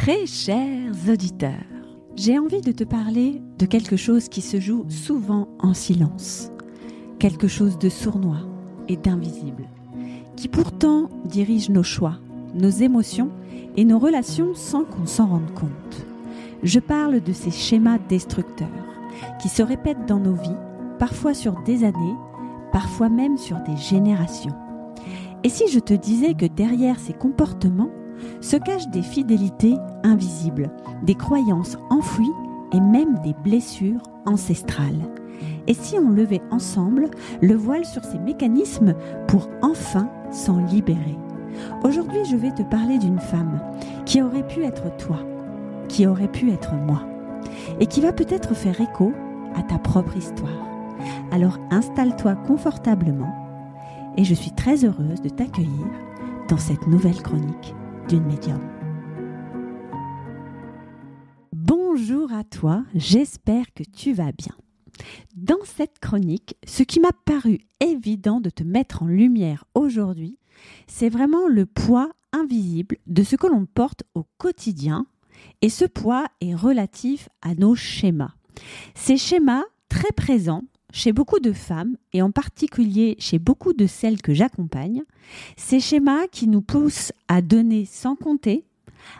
Très chers auditeurs, j'ai envie de te parler de quelque chose qui se joue souvent en silence, quelque chose de sournois et d'invisible, qui pourtant dirige nos choix, nos émotions et nos relations sans qu'on s'en rende compte. Je parle de ces schémas destructeurs qui se répètent dans nos vies, parfois sur des années, parfois même sur des générations. Et si je te disais que derrière ces comportements se cachent des fidélités invisibles, des croyances enfouies et même des blessures ancestrales? Et si on levait ensemble le voile sur ces mécanismes pour enfin s'en libérer? Aujourd'hui, je vais te parler d'une femme qui aurait pu être toi, qui aurait pu être moi, et qui va peut-être faire écho à ta propre histoire. Alors installe-toi confortablement et je suis très heureuse de t'accueillir dans cette nouvelle chronique d'une médium. Bonjour à toi, j'espère que tu vas bien. Dans cette chronique, ce qui m'a paru évident de te mettre en lumière aujourd'hui, c'est vraiment le poids invisible de ce que l'on porte au quotidien, et ce poids est relatif à nos schémas. Ces schémas très présents chez beaucoup de femmes, et en particulier chez beaucoup de celles que j'accompagne, ces schémas qui nous poussent à donner sans compter,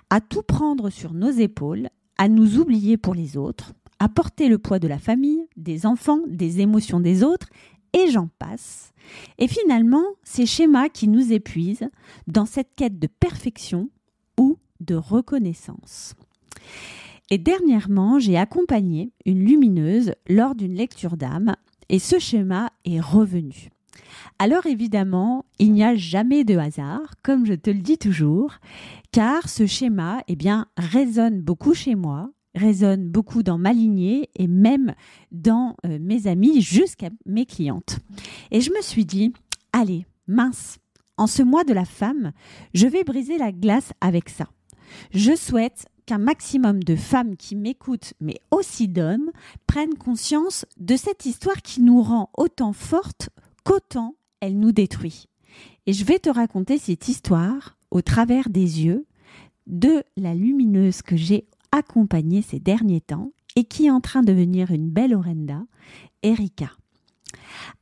à tout prendre sur nos épaules, à nous oublier pour les autres, à porter le poids de la famille, des enfants, des émotions des autres, et j'en passe. Et finalement, ces schémas qui nous épuisent dans cette quête de perfection ou de reconnaissance. Et dernièrement, j'ai accompagné une lumineuse lors d'une lecture d'âme et ce schéma est revenu. Alors évidemment, il n'y a jamais de hasard, comme je te le dis toujours, car ce schéma résonne beaucoup chez moi, résonne beaucoup dans ma lignée et même dans mes amis jusqu'à mes clientes. Et je me suis dit, allez, mince, en ce mois de la femme, je vais briser la glace avec ça. Je souhaite qu'un maximum de femmes qui m'écoutent, mais aussi d'hommes, prennent conscience de cette histoire qui nous rend autant fortes qu'autant elle nous détruit. Et je vais te raconter cette histoire au travers des yeux de la lumineuse que j'ai accompagnée ces derniers temps et qui est en train de devenir une belle Orenda, Erika.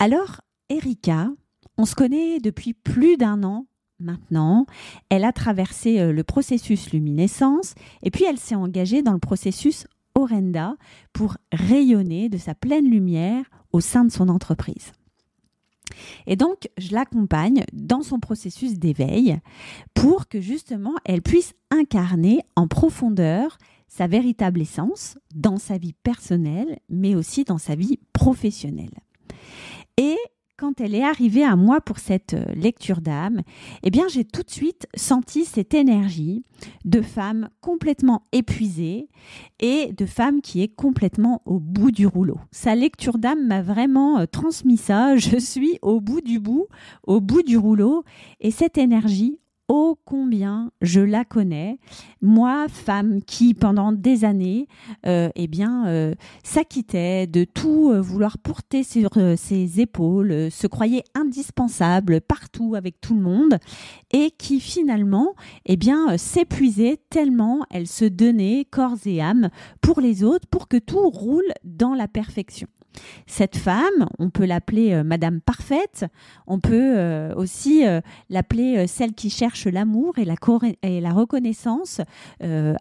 Alors, Erika, on se connaît depuis plus d'1 an maintenant. Elle a traversé le processus luminescence et puis elle s'est engagée dans le processus Orenda pour rayonner de sa pleine lumière au sein de son entreprise. Et donc, je l'accompagne dans son processus d'éveil pour que justement, elle puisse incarner en profondeur sa véritable essence dans sa vie personnelle, mais aussi dans sa vie professionnelle. Et quand elle est arrivée à moi pour cette lecture d'âme, j'ai tout de suite senti cette énergie de femme complètement épuisée et de femme qui est complètement au bout du rouleau. Sa lecture d'âme m'a vraiment transmis ça. Je suis au bout du rouleau et cette énergie, ô combien je la connais, moi, femme qui pendant des années s'acquittait de tout vouloir porter sur ses épaules, se croyait indispensable partout avec tout le monde et qui finalement s'épuisait tellement elle se donnait corps et âme pour les autres pour que tout roule dans la perfection. Cette femme, on peut l'appeler Madame Parfaite, on peut aussi l'appeler celle qui cherche l'amour et la reconnaissance,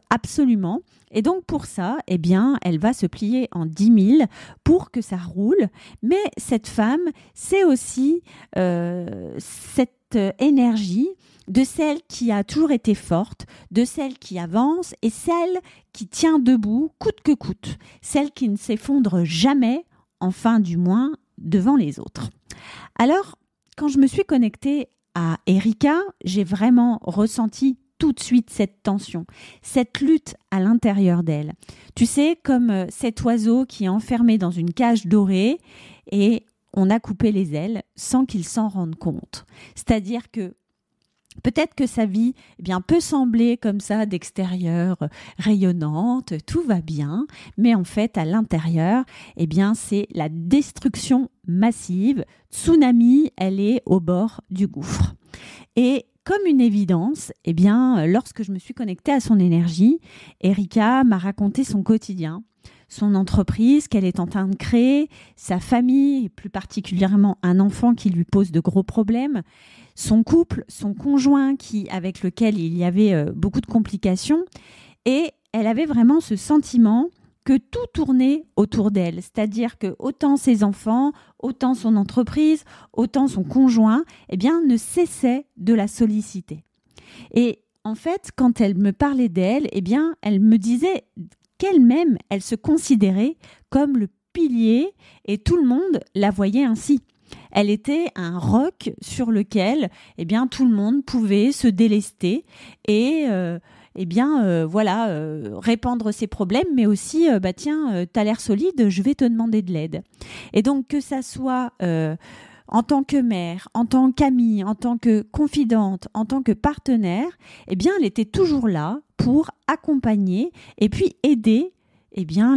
absolument. Et donc pour ça, elle va se plier en 10 000 pour que ça roule. Mais cette femme, c'est aussi cette énergie de celle qui a toujours été forte, de celle qui avance et celle qui tient debout coûte que coûte, celle qui ne s'effondre jamais, enfin du moins devant les autres. Alors, quand je me suis connectée à Erika, j'ai vraiment ressenti tout de suite cette tension, cette lutte à l'intérieur d'elle. Tu sais, comme cet oiseau qui est enfermé dans une cage dorée et on a coupé les ailes sans qu'il s'en rende compte. C'est-à-dire que peut-être que sa vie peut sembler comme ça d'extérieur rayonnante, tout va bien, mais en fait à l'intérieur, c'est la destruction massive. Tsunami, elle est au bord du gouffre. Et comme une évidence, eh bien, lorsque je me suis connectée à son énergie, Erika m'a raconté son quotidien, son entreprise qu'elle est en train de créer, sa famille, et plus particulièrement un enfant qui lui pose de gros problèmes, son couple, son conjoint avec lequel il y avait beaucoup de complications. Et elle avait vraiment ce sentiment que tout tournait autour d'elle, c'est-à-dire que autant ses enfants, autant son entreprise, autant son conjoint, eh bien, ne cessaient de la solliciter. Et en fait, quand elle me parlait d'elle, eh bien, elle me disait qu'elle-même, elle se considérait comme le pilier et tout le monde la voyait ainsi. Elle était un roc sur lequel, eh bien, tout le monde pouvait se délester et répandre ses problèmes, mais aussi, t'as l'air solide, je vais te demander de l'aide. Et donc, que ça soit en tant que mère, en tant qu'amie, en tant que confidente, en tant que partenaire, eh bien, elle était toujours là pour accompagner et puis aider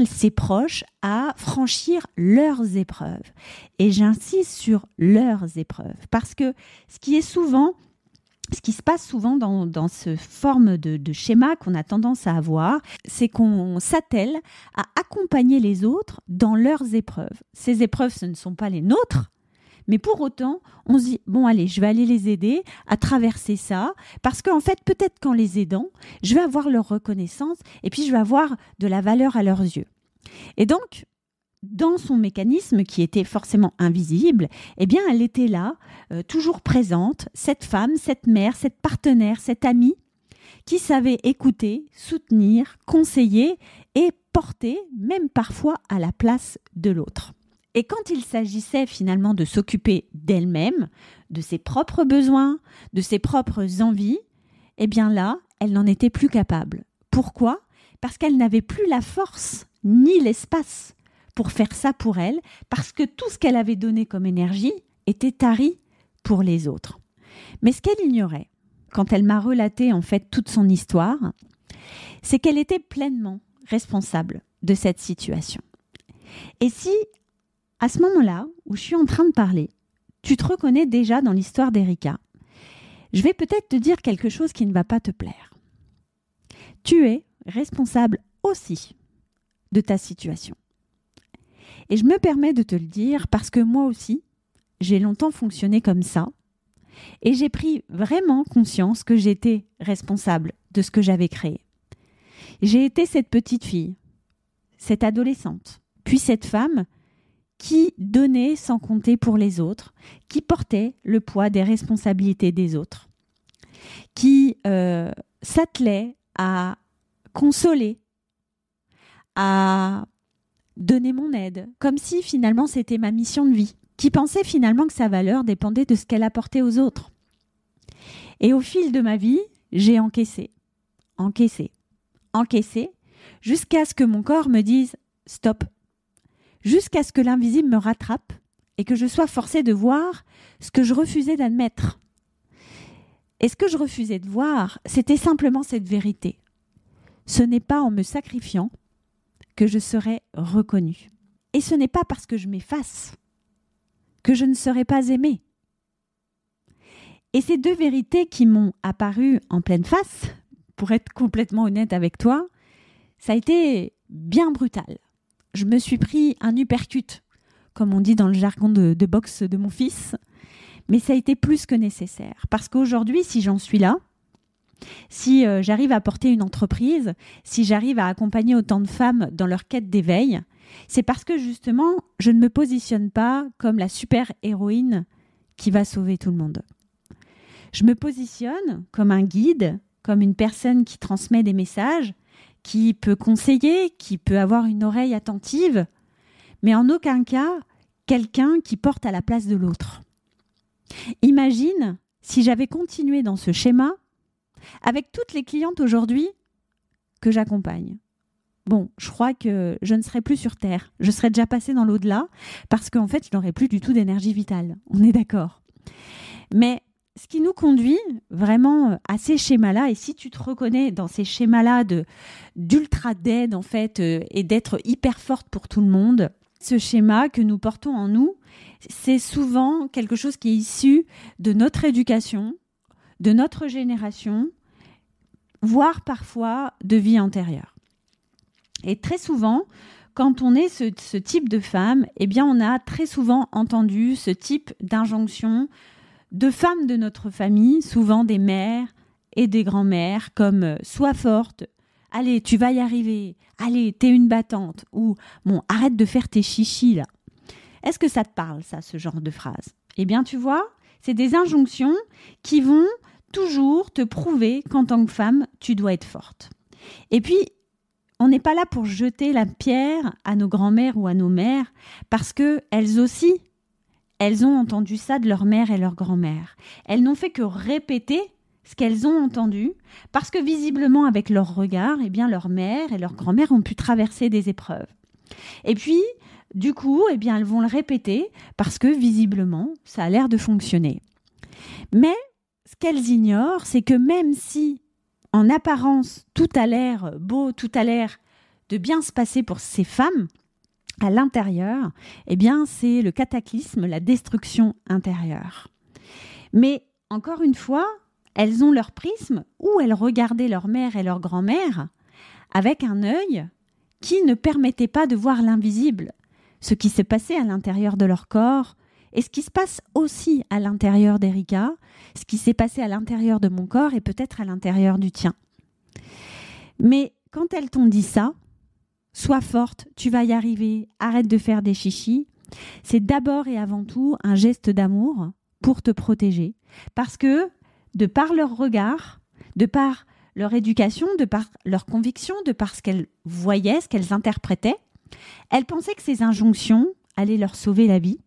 ses proches à franchir leurs épreuves. Et j'insiste sur leurs épreuves, parce que ce qui se passe souvent dans ce forme de schéma qu'on a tendance à avoir, c'est qu'on s'attelle à accompagner les autres dans leurs épreuves. Ces épreuves, ce ne sont pas les nôtres, mais pour autant, on se dit, bon allez, je vais aller les aider à traverser ça, parce qu'en fait, peut-être qu'en les aidant, je vais avoir leur reconnaissance et puis je vais avoir de la valeur à leurs yeux. Et donc, dans son mécanisme qui était forcément invisible, eh bien, elle était là, toujours présente, cette femme, cette mère, cette partenaire, cette amie, qui savait écouter, soutenir, conseiller et porter, même parfois à la place de l'autre. Et quand il s'agissait finalement de s'occuper d'elle-même, de ses propres besoins, de ses propres envies, eh bien là, elle n'en était plus capable. Pourquoi ? Parce qu'elle n'avait plus la force ni l'espace pour faire ça pour elle, parce que tout ce qu'elle avait donné comme énergie était tari pour les autres. Mais ce qu'elle ignorait, quand elle m'a relaté en fait toute son histoire, c'est qu'elle était pleinement responsable de cette situation. Et si, à ce moment-là, où je suis en train de parler, tu te reconnais déjà dans l'histoire d'Erika, je vais peut-être te dire quelque chose qui ne va pas te plaire. Tu es responsable aussi de ta situation. Et je me permets de te le dire parce que moi aussi, j'ai longtemps fonctionné comme ça et j'ai pris vraiment conscience que j'étais responsable de ce que j'avais créé. J'ai été cette petite fille, cette adolescente, puis cette femme qui donnait sans compter pour les autres, qui portait le poids des responsabilités des autres, qui s'attelait à consoler, à donner mon aide, comme si finalement c'était ma mission de vie, qui pensait finalement que sa valeur dépendait de ce qu'elle apportait aux autres. Et au fil de ma vie, j'ai encaissé, jusqu'à ce que mon corps me dise « stop », jusqu'à ce que l'invisible me rattrape et que je sois forcée de voir ce que je refusais d'admettre. Et ce que je refusais de voir, c'était simplement cette vérité. Ce n'est pas en me sacrifiant que je serai reconnue. Et ce n'est pas parce que je m'efface que je ne serai pas aimée. Et ces deux vérités qui m'ont apparu en pleine face, pour être complètement honnête avec toi, ça a été bien brutal. Je me suis pris un uppercut, comme on dit dans le jargon de boxe de mon fils, mais ça a été plus que nécessaire. Parce qu'aujourd'hui, si j'en suis là, si j'arrive à porter une entreprise, si j'arrive à accompagner autant de femmes dans leur quête d'éveil, c'est parce que justement, je ne me positionne pas comme la super-héroïne qui va sauver tout le monde. Je me positionne comme un guide, comme une personne qui transmet des messages, qui peut conseiller, qui peut avoir une oreille attentive, mais en aucun cas quelqu'un qui porte à la place de l'autre. Imagine si j'avais continué dans ce schéma avec toutes les clientes aujourd'hui que j'accompagne. Bon, je crois que je ne serai plus sur Terre. Je serais déjà passée dans l'au-delà parce qu'en fait, je n'aurais plus du tout d'énergie vitale. On est d'accord. Mais ce qui nous conduit vraiment à ces schémas-là, et si tu te reconnais dans ces schémas-là d'ultra d'aide en fait, et d'être hyper forte pour tout le monde, ce schéma que nous portons en nous, c'est souvent quelque chose qui est issu de notre éducation, de notre génération, voire parfois de vie antérieure. Et très souvent, quand on est ce type de femme, eh bien, on a très souvent entendu ce type d'injonction de femmes de notre famille, souvent des mères et des grands-mères, comme « sois forte »,« allez, tu vas y arriver »,« allez, t'es une battante » ou « bon, arrête de faire tes chichis là ». Est-ce que ça te parle, ça, ce genre de phrase ? Eh bien, tu vois, c'est des injonctions qui vont toujours te prouver qu'en tant que femme, tu dois être forte. Et puis, on n'est pas là pour jeter la pierre à nos grands-mères ou à nos mères, parce qu'elles aussi, elles ont entendu ça de leur mère et leur grand-mère. Elles n'ont fait que répéter ce qu'elles ont entendu, parce que visiblement, avec leur regard, eh bien, leur mère et leur grand-mère ont pu traverser des épreuves. Et puis, du coup, eh bien, elles vont le répéter, parce que visiblement, ça a l'air de fonctionner. Mais ce qu'elles ignorent, c'est que même si, en apparence, tout a l'air beau, tout a l'air de bien se passer pour ces femmes, à l'intérieur, eh bien, c'est le cataclysme, la destruction intérieure. Mais, encore une fois, elles ont leur prisme où elles regardaient leur mère et leur grand-mère avec un œil qui ne permettait pas de voir l'invisible, ce qui se passait à l'intérieur de leur corps et ce qui se passe aussi à l'intérieur d'Erika, ce qui s'est passé à l'intérieur de mon corps et peut-être à l'intérieur du tien. Mais quand elles t'ont dit ça, sois forte, tu vas y arriver, arrête de faire des chichis, c'est d'abord et avant tout un geste d'amour pour te protéger. Parce que, de par leur regard, de par leur éducation, de par leur conviction, de par ce qu'elles voyaient, ce qu'elles interprétaient, elles pensaient que ces injonctions allaient leur sauver la vie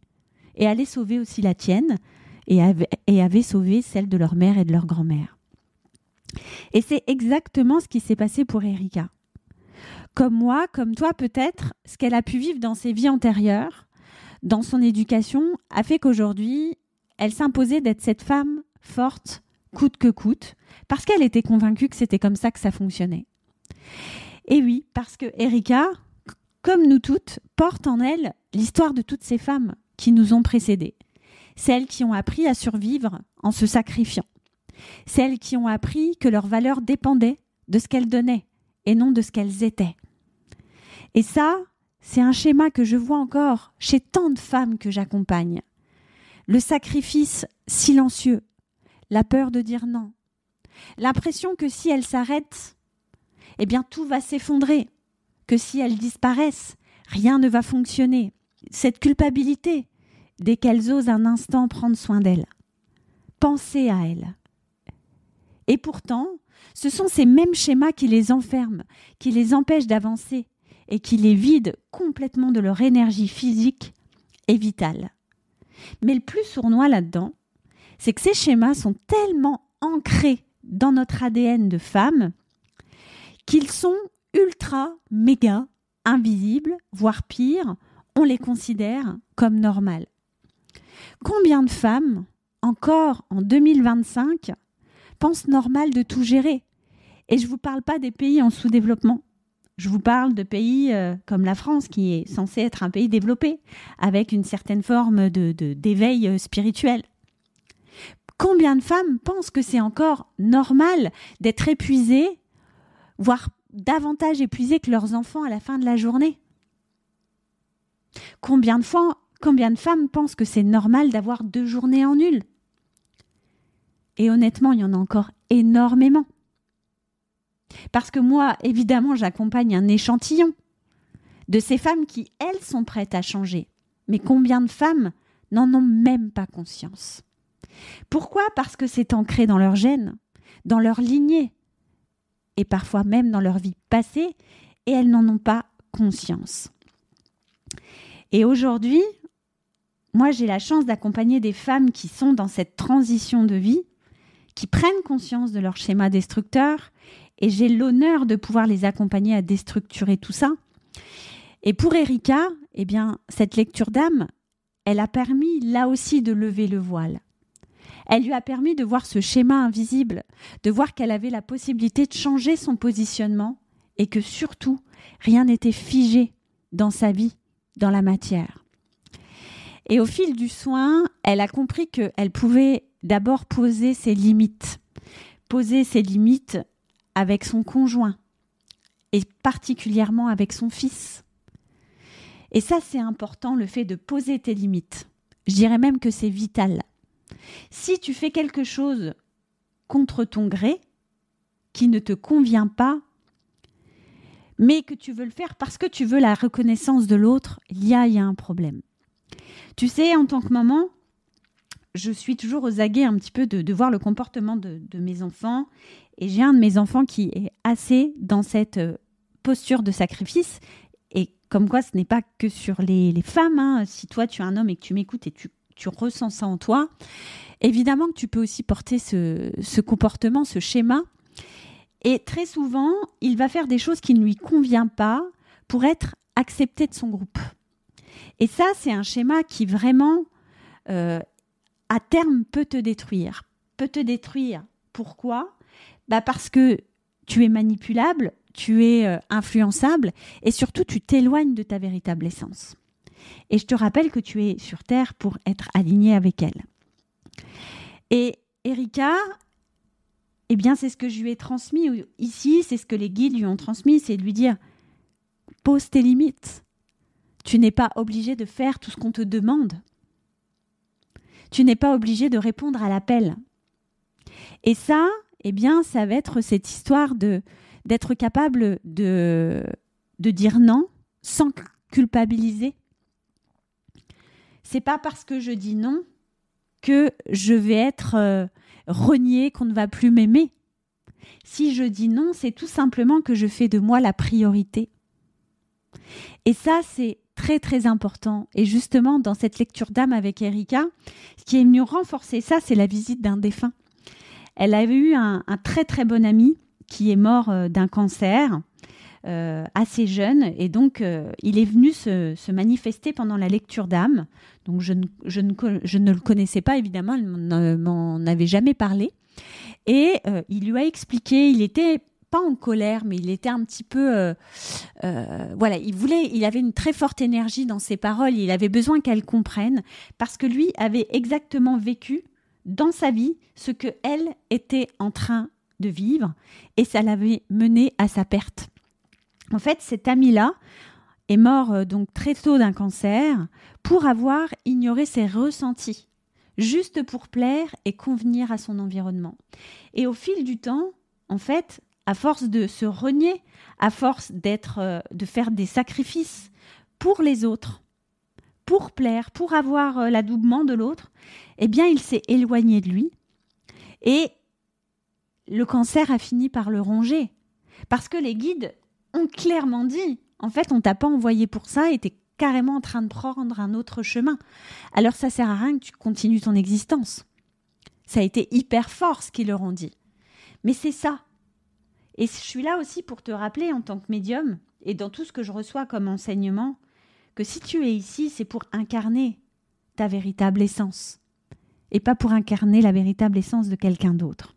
et allaient sauver aussi la tienne et avaient sauvé celle de leur mère et de leur grand-mère. Et c'est exactement ce qui s'est passé pour Erika. Comme moi, comme toi peut-être, ce qu'elle a pu vivre dans ses vies antérieures, dans son éducation, a fait qu'aujourd'hui, elle s'imposait d'être cette femme forte, coûte que coûte, parce qu'elle était convaincue que c'était comme ça que ça fonctionnait. Et oui, parce que Erika, comme nous toutes, porte en elle l'histoire de toutes ces femmes qui nous ont précédées. Celles qui ont appris à survivre en se sacrifiant. Celles qui ont appris que leur valeur dépendait de ce qu'elles donnaient et non de ce qu'elles étaient. Et ça, c'est un schéma que je vois encore chez tant de femmes que j'accompagne. Le sacrifice silencieux, la peur de dire non, l'impression que si elles s'arrêtent, eh bien tout va s'effondrer, que si elles disparaissent, rien ne va fonctionner. Cette culpabilité, dès qu'elles osent un instant prendre soin d'elles, penser à elles. Et pourtant, ce sont ces mêmes schémas qui les enferment, qui les empêchent d'avancer et qui les vident complètement de leur énergie physique et vitale. Mais le plus sournois là-dedans, c'est que ces schémas sont tellement ancrés dans notre ADN de femme qu'ils sont ultra, méga, invisibles, voire pire, on les considère comme normales. Combien de femmes, encore en 2025, pensent normal de tout gérer ? Et je ne vous parle pas des pays en sous-développement. Je vous parle de pays comme la France, qui est censé être un pays développé, avec une certaine forme d'éveil spirituel. Combien de femmes pensent que c'est encore normal d'être épuisées, voire davantage épuisées que leurs enfants à la fin de la journée ? Combien de femmes pensent que c'est normal d'avoir 2 journées en nul ? Et honnêtement, il y en a encore énormément. Parce que moi, évidemment, j'accompagne un échantillon de ces femmes qui, elles, sont prêtes à changer. Mais combien de femmes n'en ont même pas conscience ? Pourquoi ? Parce que c'est ancré dans leur gène, dans leur lignée, et parfois même dans leur vie passée, et elles n'en ont pas conscience. Et aujourd'hui, moi, j'ai la chance d'accompagner des femmes qui sont dans cette transition de vie, qui prennent conscience de leur schéma destructeur, et j'ai l'honneur de pouvoir les accompagner à déstructurer tout ça. Et pour Erika, eh bien, cette lecture d'âme, elle a permis là aussi de lever le voile. Elle lui a permis de voir ce schéma invisible, de voir qu'elle avait la possibilité de changer son positionnement et que surtout, rien n'était figé dans sa vie, dans la matière. Et au fil du soin, elle a compris qu'elle pouvait d'abord poser ses limites poser ses limites avec son conjoint et particulièrement avec son fils. Et ça, c'est important, le fait de poser tes limites. Je dirais même que c'est vital. Si tu fais quelque chose contre ton gré, qui ne te convient pas, mais que tu veux le faire parce que tu veux la reconnaissance de l'autre, il y a un problème. Tu sais, en tant que maman, je suis toujours aux aguets un petit peu de voir le comportement de mes enfants. Et j'ai un de mes enfants qui est assez dans cette posture de sacrifice. Et comme quoi, ce n'est pas que sur les femmes. Hein. Si toi, tu es un homme et que tu m'écoutes et tu ressens ça en toi, évidemment que tu peux aussi porter ce comportement, ce schéma. Et très souvent, il va faire des choses qui ne lui conviennent pas pour être accepté de son groupe. Et ça, c'est un schéma qui vraiment, à terme, peut te détruire. Peut te détruire. Pourquoi ? Parce que tu es manipulable, tu es influençable et surtout, tu t'éloignes de ta véritable essence. Et je te rappelle que tu es sur Terre pour être aligné avec elle. Et Erika, eh bien, c'est ce que je lui ai transmis ici, c'est ce que les guides lui ont transmis, c'est de lui dire « Pose tes limites. Tu n'es pas obligé de faire tout ce qu'on te demande. Tu n'es pas obligé de répondre à l'appel. » Et ça, eh bien, ça va être cette histoire d'être capable de dire non sans culpabiliser. C'est pas parce que je dis non que je vais être reniée, qu'on ne va plus m'aimer. Si je dis non, c'est tout simplement que je fais de moi la priorité. Et ça, c'est très très important. Et justement, dans cette lecture d'âme avec Erika, ce qui est venu renforcer ça, c'est la visite d'un défunt. Elle avait eu un très très bon ami qui est mort d'un cancer assez jeune, et donc il est venu se manifester pendant la lecture d'âme. Donc je ne le connaissais pas, évidemment, elle ne m'en avait jamais parlé. Et il lui a expliqué, il était pas en colère, mais il était un petit peu... voilà, il avait une très forte énergie dans ses paroles, il avait besoin qu'elle comprenne, parce que lui avait exactement vécu dans sa vie ce qu'elle était en train de vivre, et ça l'avait mené à sa perte. En fait, cet ami-là est mort donc très tôt d'un cancer pour avoir ignoré ses ressentis, juste pour plaire et convenir à son environnement. Et au fil du temps, en fait, à force de se renier, à force de faire des sacrifices pour les autres, pour plaire, pour avoir l'adoubement de l'autre, eh bien, il s'est éloigné de lui. Et le cancer a fini par le ronger. Parce que les guides ont clairement dit, en fait, on ne t'a pas envoyé pour ça et tu es carrément en train de prendre un autre chemin. Alors, ça ne sert à rien que tu continues ton existence. Ça a été hyper fort ce qu'ils leur ont dit. Mais c'est ça. Et je suis là aussi pour te rappeler, en tant que médium, et dans tout ce que je reçois comme enseignement, que si tu es ici, c'est pour incarner ta véritable essence. Et pas pour incarner la véritable essence de quelqu'un d'autre.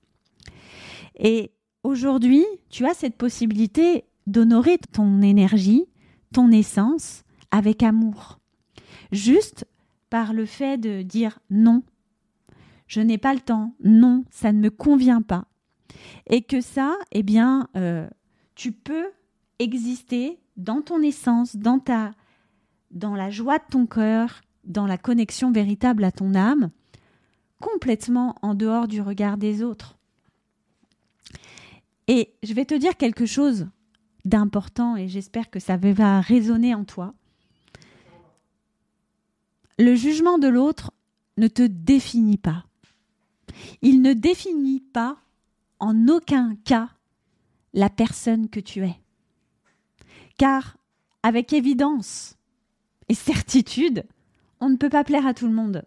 Et aujourd'hui, tu as cette possibilité d'honorer ton énergie, ton essence, avec amour. Juste par le fait de dire non, je n'ai pas le temps, non, ça ne me convient pas. Et que ça, eh bien, tu peux exister dans ton essence, dans la joie de ton cœur, dans la connexion véritable à ton âme, complètement en dehors du regard des autres. Et je vais te dire quelque chose d'important et j'espère que ça va résonner en toi. Le jugement de l'autre ne te définit pas. Il ne définit pas en aucun cas la personne que tu es. Car avec évidence et certitude, on ne peut pas plaire à tout le monde.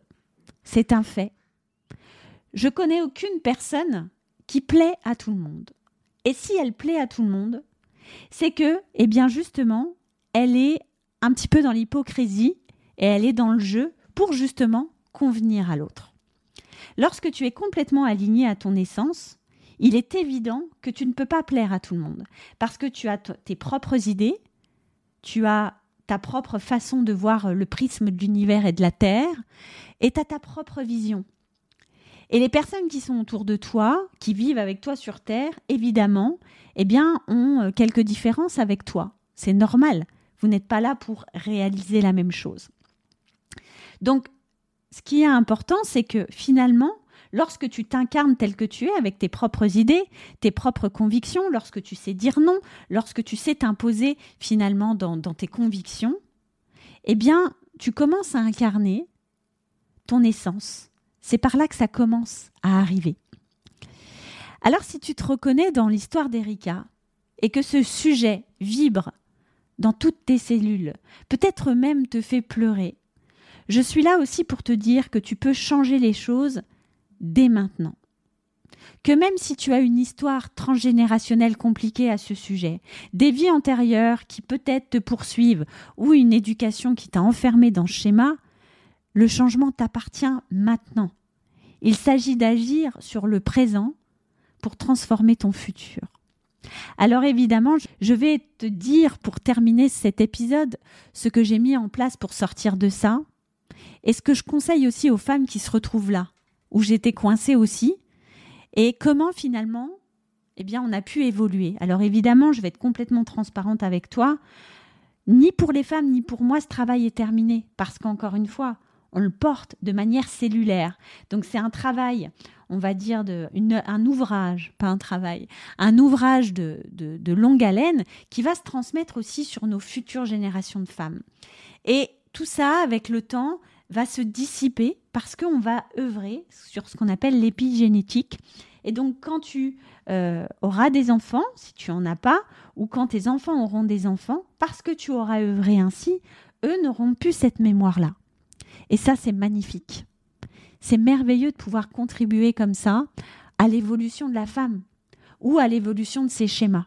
C'est un fait. Je connais aucune personne qui plaît à tout le monde. Et si elle plaît à tout le monde, c'est que, eh bien justement, elle est un petit peu dans l'hypocrisie et elle est dans le jeu pour justement convenir à l'autre. Lorsque tu es complètement aligné à ton essence, il est évident que tu ne peux pas plaire à tout le monde parce que tu as tes propres idées, tu as ta propre façon de voir le prisme de l'univers et de la Terre et tu as ta propre vision. Et les personnes qui sont autour de toi, qui vivent avec toi sur Terre, évidemment, eh bien, ont quelques différences avec toi. C'est normal. Vous n'êtes pas là pour réaliser la même chose. Donc, ce qui est important, c'est que finalement, lorsque tu t'incarnes tel que tu es, avec tes propres idées, tes propres convictions, lorsque tu sais dire non, lorsque tu sais t'imposer finalement dans tes convictions, eh bien, tu commences à incarner ton essence. C'est par là que ça commence à arriver. Alors, si tu te reconnais dans l'histoire d'Erika et que ce sujet vibre dans toutes tes cellules, peut-être même te fait pleurer, je suis là aussi pour te dire que tu peux changer les choses dès maintenant. Que même si tu as une histoire transgénérationnelle compliquée à ce sujet, des vies antérieures qui peut-être te poursuivent ou une éducation qui t'a enfermé dans ce schéma, le changement t'appartient maintenant. Il s'agit d'agir sur le présent pour transformer ton futur. Alors évidemment, je vais te dire pour terminer cet épisode ce que j'ai mis en place pour sortir de ça et ce que je conseille aussi aux femmes qui se retrouvent là, où j'étais coincée aussi, et comment finalement eh bien, on a pu évoluer. Alors évidemment, je vais être complètement transparente avec toi. Ni pour les femmes, ni pour moi, ce travail est terminé. Parce qu'encore une fois, on le porte de manière cellulaire. Donc c'est un travail, on va dire, un ouvrage, pas un travail, un ouvrage de longue haleine qui va se transmettre aussi sur nos futures générations de femmes. Et tout ça, avec le temps, va se dissiper parce qu'on va œuvrer sur ce qu'on appelle l'épigénétique. Et donc, quand tu auras des enfants, si tu n'en as pas, ou quand tes enfants auront des enfants, parce que tu auras œuvré ainsi, eux n'auront plus cette mémoire-là. Et ça, c'est magnifique. C'est merveilleux de pouvoir contribuer comme ça à l'évolution de la femme ou à l'évolution de ses schémas.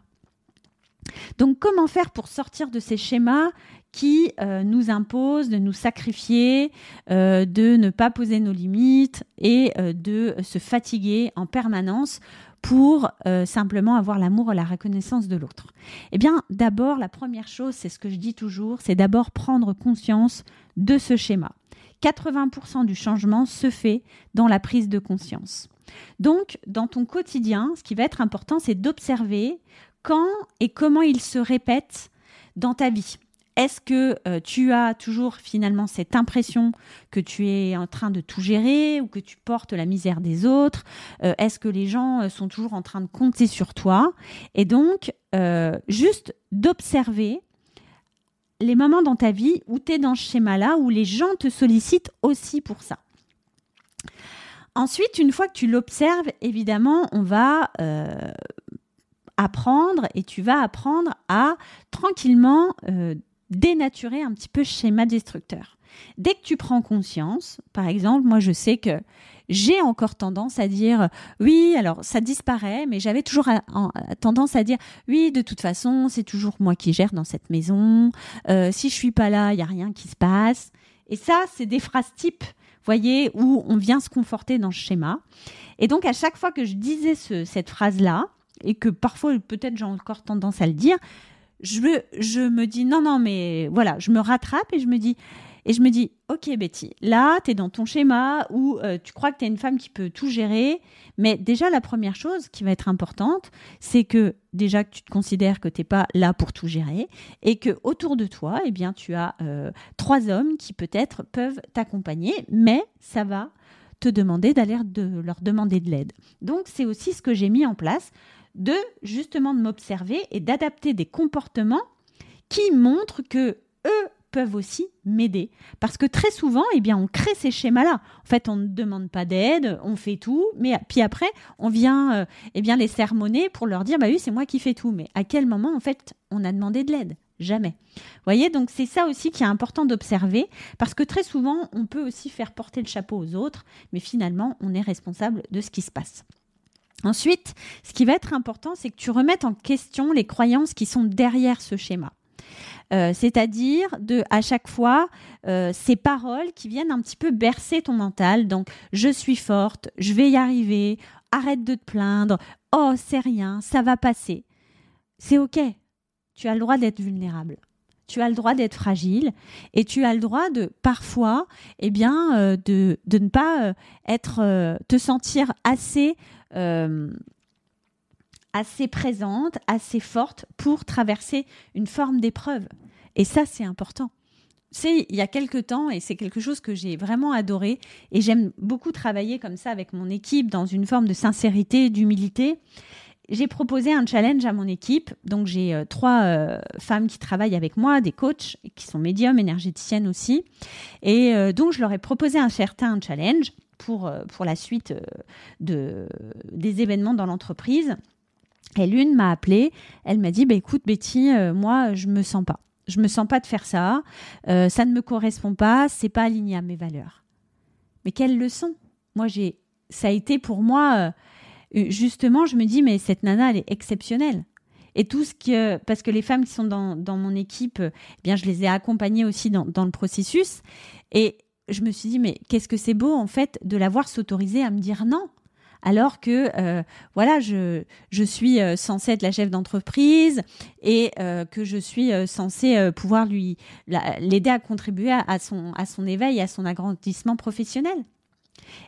Donc, comment faire pour sortir de ces schémas qui nous imposent de nous sacrifier, de ne pas poser nos limites et de se fatiguer en permanence pour simplement avoir l'amour et la reconnaissance de l'autre? Eh bien, d'abord, la première chose, c'est ce que je dis toujours, c'est d'abord prendre conscience de ce schéma. 80% du changement se fait dans la prise de conscience. Donc, dans ton quotidien, ce qui va être important, c'est d'observer quand et comment il se répète dans ta vie. Est-ce que tu as toujours finalement cette impression que tu es en train de tout gérer ou que tu portes la misère des autres? Est-ce que les gens sont toujours en train de compter sur toi? Et donc, juste d'observer les moments dans ta vie où tu es dans ce schéma-là, où les gens te sollicitent aussi pour ça. Ensuite, une fois que tu l'observes, évidemment, on va apprendre et tu vas apprendre à tranquillement dénaturer un petit peu ce schéma destructeur. Dès que tu prends conscience, par exemple, moi je sais que j'ai encore tendance à dire oui, alors ça disparaît, mais j'avais toujours tendance à dire oui, de toute façon, c'est toujours moi qui gère dans cette maison. Si je suis pas là, il y a rien qui se passe. Et ça, c'est des phrases types, voyez, où on vient se conforter dans ce schéma. Et donc à chaque fois que je disais cette phrase-là, et que parfois peut-être j'ai encore tendance à le dire, je me dis non, mais voilà, je me rattrape et je me dis, ok Betty, là, tu es dans ton schéma où tu crois que tu es une femme qui peut tout gérer, mais déjà la première chose qui va être importante, c'est que déjà que tu te considères que tu n'es pas là pour tout gérer et que autour de toi, eh bien, tu as 3 hommes qui peut-être peuvent t'accompagner, mais ça va te demander de leur demander de l'aide. Donc, c'est aussi ce que j'ai mis en place, de m'observer et d'adapter des comportements qui montrent que eux peuvent aussi m'aider. Parce que très souvent, eh bien, on crée ces schémas-là. En fait, on ne demande pas d'aide, on fait tout, mais puis après, on vient les sermonner pour leur dire, bah oui, c'est moi qui fais tout. Mais à quel moment, en fait, on a demandé de l'aide? Jamais. Vous voyez, donc c'est ça aussi qui est important d'observer, parce que très souvent, on peut aussi faire porter le chapeau aux autres, mais finalement, on est responsable de ce qui se passe. Ensuite, ce qui va être important, c'est que tu remettes en question les croyances qui sont derrière ce schéma. C'est-à-dire à chaque fois ces paroles qui viennent un petit peu bercer ton mental. Donc, je suis forte, je vais y arriver, arrête de te plaindre, oh, c'est rien, ça va passer. C'est OK, tu as le droit d'être vulnérable. tu as le droit d'être fragile et tu as le droit de parfois de ne pas te sentir assez présente, assez forte pour traverser une forme d'épreuve. Et ça, c'est important. Il y a quelque temps, et c'est quelque chose que j'ai vraiment adoré, et j'aime beaucoup travailler comme ça avec mon équipe dans une forme de sincérité, d'humilité. J'ai proposé un challenge à mon équipe. Donc, j'ai 3 femmes qui travaillent avec moi, des coachs, qui sont médiums, énergéticiennes aussi. Et donc, je leur ai proposé un certain challenge pour la suite des événements dans l'entreprise. Et l'une m'a appelée. Elle m'a dit, écoute Betty, moi, je me sens pas. Je me sens pas de faire ça. Ça ne me correspond pas. C'est pas aligné à mes valeurs. Mais quelle leçon! Ça a été pour moi... justement, je me dis, mais cette nana, elle est exceptionnelle. Et parce que les femmes qui sont dans mon équipe, je les ai accompagnées aussi dans le processus. Et je me suis dit, mais qu'est-ce que c'est beau, en fait, de la voir s'autoriser à me dire non. Alors que, je suis censée être la chef d'entreprise et que je suis censée pouvoir l'aider à contribuer à son éveil et à son agrandissement professionnel.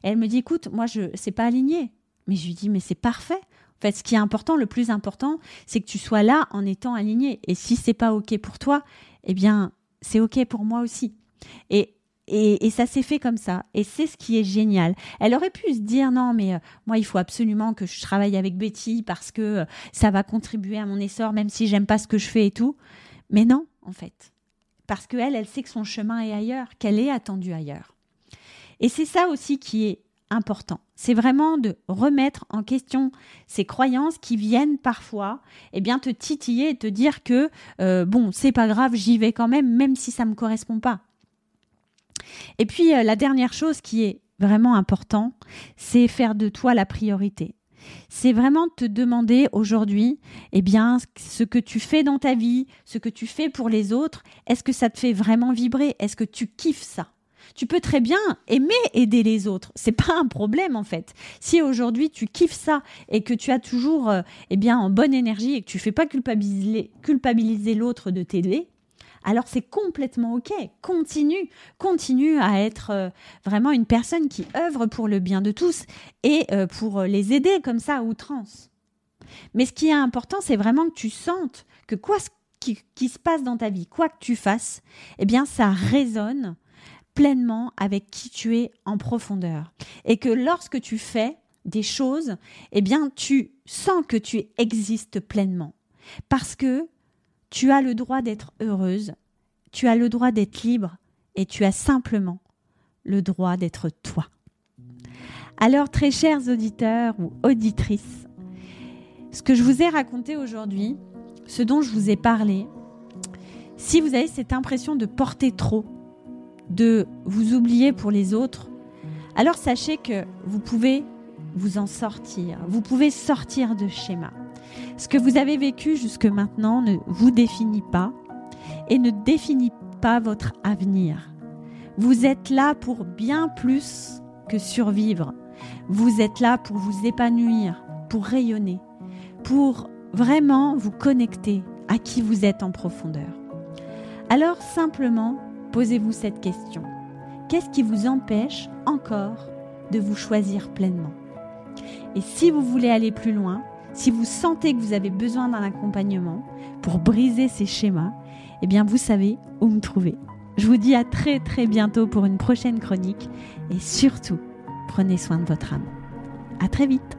Et elle me dit, écoute, moi, c'est pas aligné. Mais je lui dis, mais c'est parfait. En fait, ce qui est important, le plus important, c'est que tu sois là en étant aligné. Et si c'est pas OK pour toi, c'est OK pour moi aussi. Et ça s'est fait comme ça. Et c'est ce qui est génial. Elle aurait pu se dire, non, mais moi, il faut absolument que je travaille avec Betty parce que ça va contribuer à mon essor, même si j'aime pas ce que je fais et tout. Mais non, en fait. Parce qu'elle sait que son chemin est ailleurs, qu'elle est attendue ailleurs. Et c'est ça aussi qui est important. C'est vraiment de remettre en question ces croyances qui viennent parfois te titiller et te dire que c'est pas grave, j'y vais quand même si ça me correspond pas. Et puis la dernière chose qui est vraiment important, c'est faire de toi la priorité. C'est vraiment te demander aujourd'hui, ce que tu fais dans ta vie, ce que tu fais pour les autres, est-ce que ça te fait vraiment vibrer? Est-ce que tu kiffes ça? Tu peux très bien aimer aider les autres. C'est pas un problème, en fait. Si aujourd'hui tu kiffes ça et que tu as toujours en bonne énergie et que tu fais pas culpabiliser l'autre de t'aider, alors c'est complètement OK. Continue à être vraiment une personne qui œuvre pour le bien de tous et pour les aider comme ça à outrance. Mais ce qui est important, c'est vraiment que tu sentes que quoi qui se passe dans ta vie, quoi que tu fasses, ça résonne pleinement avec qui tu es en profondeur. Et que lorsque tu fais des choses, tu sens que tu existes pleinement. Parce que tu as le droit d'être heureuse, tu as le droit d'être libre et tu as simplement le droit d'être toi. Alors, très chers auditeurs ou auditrices, ce que je vous ai raconté aujourd'hui, ce dont je vous ai parlé, si vous avez cette impression de porter trop, de vous oublier pour les autres, alors sachez que vous pouvez vous en sortir. Vous pouvez sortir de schéma. Ce que vous avez vécu jusque maintenant ne vous définit pas et ne définit pas votre avenir. Vous êtes là pour bien plus que survivre. Vous êtes là pour vous épanouir, pour rayonner, pour vraiment vous connecter à qui vous êtes en profondeur. Alors simplement, posez-vous cette question. Qu'est-ce qui vous empêche encore de vous choisir pleinement? Et si vous voulez aller plus loin, si vous sentez que vous avez besoin d'un accompagnement pour briser ces schémas, vous savez où me trouver. Je vous dis à très très bientôt pour une prochaine chronique et surtout, prenez soin de votre âme. À très vite.